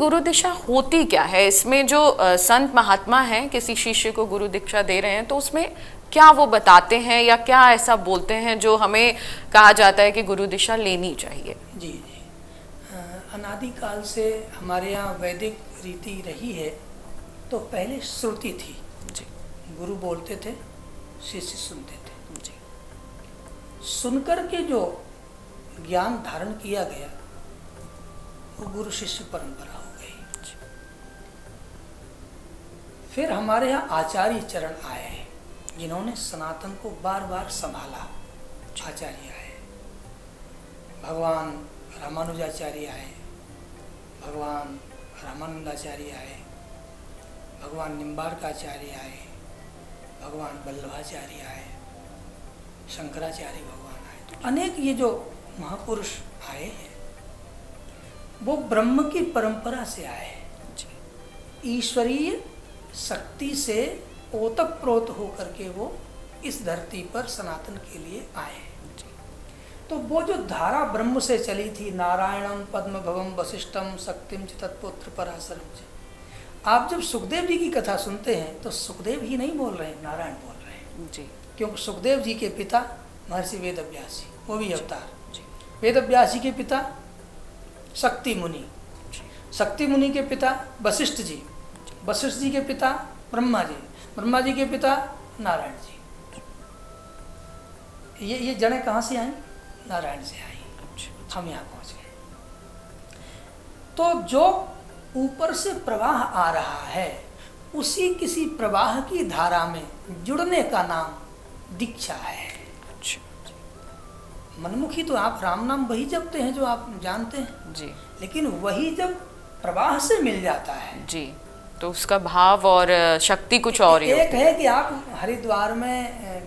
गुरु दीक्षा होती क्या है? इसमें जो संत महात्मा हैं किसी शिष्य को गुरु दीक्षा दे रहे हैं तो उसमें क्या वो बताते हैं या क्या ऐसा बोलते हैं जो हमें कहा जाता है कि गुरु दीक्षा लेनी चाहिए? जी जी, अनादिकाल से हमारे यहाँ वैदिक रीति रही है। तो पहले श्रुति थी जी। गुरु बोलते थे, शिष्य सुनते थे जी। सुनकर के जो ज्ञान धारण किया गया वो गुरु शिष्य परंपरा हो गई। फिर हमारे यहाँ आचार्य चरण आए हैं जिन्होंने सनातन को बार बार संभाला। आचार्य आए, भगवान रामानुजाचार्य आए, भगवान रामानंदाचार्य आए, भगवान निम्बार्काचार्य आए, भगवान वल्लभाचार्य आए, शंकराचार्य भगवान आए। तो अनेक ये जो महापुरुष आए हैं वो ब्रह्म की परंपरा से आए हैं। ईश्वरीय शक्ति से ओतप्रोत होकर के वो इस धरती पर सनातन के लिए आए हैं। तो वो जो धारा ब्रह्म से चली थी, नारायणम पद्म भवम वशिष्ठम शक्तिम च तत्पुत्र पराशरम च। आप जब सुखदेव जी की कथा सुनते हैं तो सुखदेव ही नहीं बोल रहे हैं, नारायण बोल रहे हैं जी। क्योंकि सुखदेव जी के पिता महर्षि वेदव्यास जी, वो भी अवतार। वेदव्यास जी के पिता शक्ति मुनि, शक्ति मुनि के पिता वशिष्ठ जी, वशिष्ठ जी के पिता ब्रह्मा जी, ब्रह्मा जी के पिता नारायण जी। ये जड़ें कहाँ से आई? नारायण से आई। हम यहाँ पहुँच गए। तो जो ऊपर से प्रवाह आ रहा है उसी किसी प्रवाह की धारा में जुड़ने का नाम दीक्षा है। मनमुखी तो आप राम नाम वही जपते हैं जो आप जानते हैं जी, लेकिन वही जब प्रवाह से मिल जाता है जी तो उसका भाव और शक्ति कुछ और ही एक है कि आप हरिद्वार में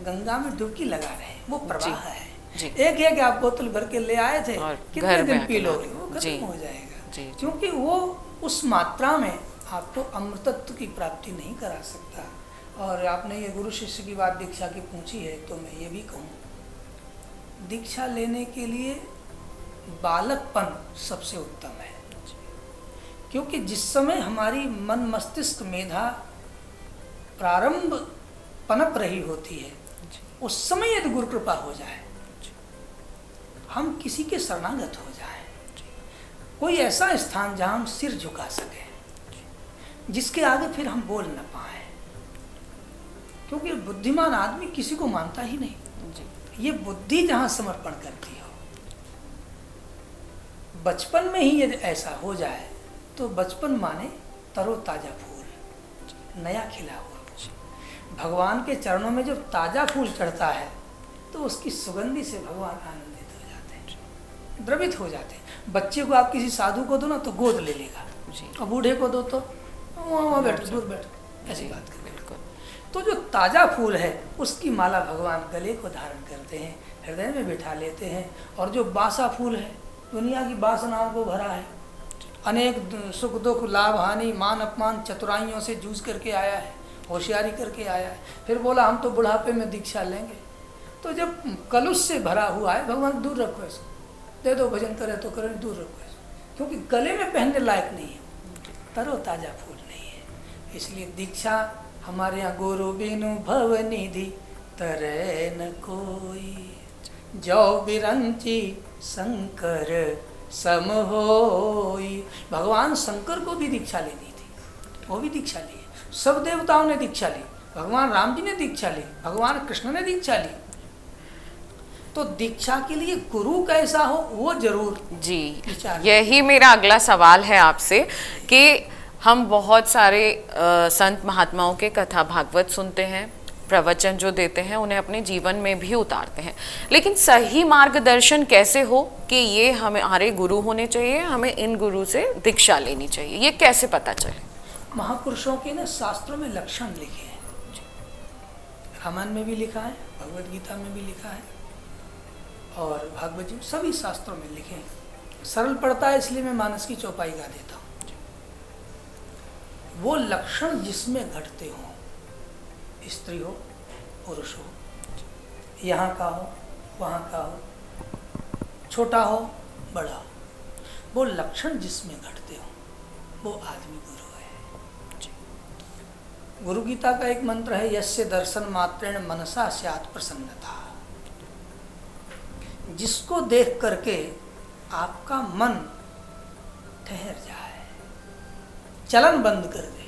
गंगा में डुबकी लगा रहे हैं, वो प्रवाह है जी। एक है कि आप बोतल भर के ले आए थे और कितने घर दिन में पी लोगे, वो जी, खत्म हो जाएगा जी। क्योंकि वो उस मात्रा में आपको अमृतत्व की प्राप्ति नहीं करा सकता। और आपने ये गुरु शिष्य की बात दीक्षा की पूछी है तो मैं ये भी कहूँ, दीक्षा लेने के लिए बालकपन सबसे उत्तम है। क्योंकि जिस समय हमारी मन मस्तिष्क मेधा प्रारंभ पनप रही होती है उस समय यदि गुरु कृपा हो जाए, हम किसी के शरणागत हो जाए, कोई ऐसा स्थान जहाँ हम सिर झुका सके, जिसके आगे फिर हम बोल न पाए, क्योंकि बुद्धिमान आदमी किसी को मानता ही नहीं। ये बुद्धि जहाँ समर्पण करती हो, बचपन में ही यदि ऐसा हो जाए तो बचपन माने तरोताजा फूल, नया खिला हुआ। भगवान के चरणों में जब ताजा फूल चढ़ता है तो उसकी सुगंधि से भगवान आनंदित हो जाते हैं, द्रवित हो जाते हैं। बच्चे को आप किसी साधु को दो ना तो गोद ले लेगा, और बूढ़े को दो तो वहाँ बैठो, दूर बैठो, ऐसी बात कर। तो जो ताजा फूल है उसकी माला भगवान गले को धारण करते हैं, हृदय में बिठा लेते हैं। और जो बासा फूल है दुनिया की वासनाओं को भरा है, अनेक सुख दुख लाभ हानि मान अपमान चतुराइयों से जूझ करके आया है, होशियारी करके आया है, फिर बोला हम तो बुढ़ापे में दीक्षा लेंगे। तो जब कलुष से भरा हुआ है, भगवान दूर रखो इसको, दे दो भजन करे तो करे, दूर रखो इसको, क्योंकि गले में पहनने लायक नहीं है, तरो ताजा फूल नहीं है। इसलिए दीक्षा हमारे यहाँ गुरु बिनु भव निधि तरे न कोई, जो बिरंची शंकर सम होई। भगवान शंकर को भी दीक्षा लेनी थी, वो भी दीक्षा ली, सब देवताओं ने दीक्षा ली, भगवान राम जी ने दीक्षा ली, भगवान कृष्ण ने दीक्षा ली। तो दीक्षा के लिए गुरु कैसा हो वो जरूर जी। यही मेरा अगला सवाल है आपसे कि हम बहुत सारे संत महात्माओं के कथा भागवत सुनते हैं, प्रवचन जो देते हैं उन्हें अपने जीवन में भी उतारते हैं, लेकिन सही मार्गदर्शन कैसे हो कि ये हमारे गुरु होने चाहिए, हमें इन गुरु से दीक्षा लेनी चाहिए, ये कैसे पता चले? महापुरुषों के ना शास्त्रों में लक्षण लिखे हैं, रामायण में भी लिखा है, भगवद गीता में भी लिखा है और भागवत जी सभी शास्त्रों में लिखे हैं। सरल पड़ता है इसलिए मैं मानस की चौपाई गा देता हूँ। वो लक्षण जिसमें घटते हों, स्त्री हो पुरुष हो, यहाँ का हो वहाँ का हो, छोटा हो बड़ा हो, वो लक्षण जिसमें घटते हो वो आदमी गुरु है। गुरु गीता का एक मंत्र है, यस्य दर्शन मात्रेण मनसा स्यात् प्रसन्नता। जिसको देख करके आपका मन ठहर जाए, चलन बंद कर दे,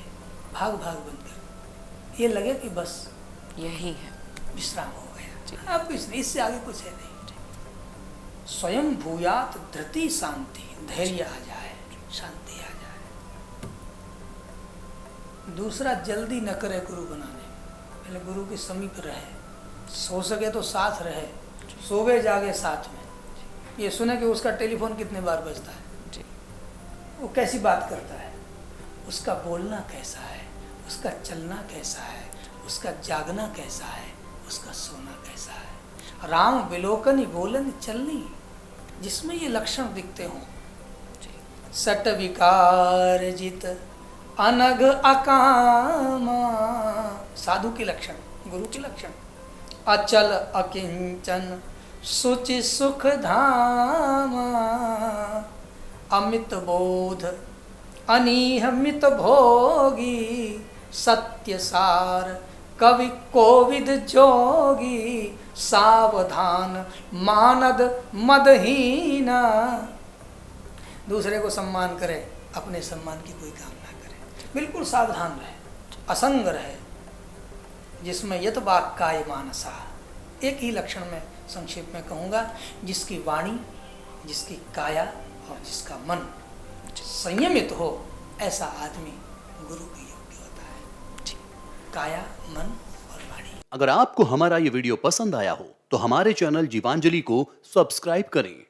भाग भाग बंद कर दे, ये लगे कि बस यही है, विश्राम हो गया, अब कुछ नहीं, इससे आगे कुछ है नहीं। स्वयं भूयात धृति शांति, धैर्य आ जाए, शांति आ जाए। दूसरा, जल्दी न करे गुरु बनाने, पहले गुरु के समीप रहे, सो सके तो साथ रहे, सोवे जागे साथ में, ये सुने कि उसका टेलीफोन कितने बार बजता है, वो कैसी बात करता है, उसका बोलना कैसा है, उसका चलना कैसा है, उसका जागना कैसा है, उसका सोना कैसा है। राम विलोकन बोलन चलनी, जिसमें ये लक्षण दिखते हों, सट विकार जित अनग अकामा, साधु के लक्षण, गुरु के लक्षण। अचल अकिंचन सुचि सुख धामा, अमित बोध अनिहमित भोगी, सत्य सार कवि कोविद जोगी, सावधान मानद मदहीना। दूसरे को सम्मान करे, अपने सम्मान की कोई काम ना करे, बिल्कुल सावधान रहे, असंग रहे, जिसमें यत वाक्काय मानसा। एक ही लक्षण में संक्षेप में कहूँगा, जिसकी वाणी, जिसकी काया और जिसका मन संयमित हो, ऐसा आदमी गुरु के योग्य होता है। काया, मन और वाणी। अगर आपको हमारा ये वीडियो पसंद आया हो तो हमारे चैनल जीवांजलि को सब्सक्राइब करें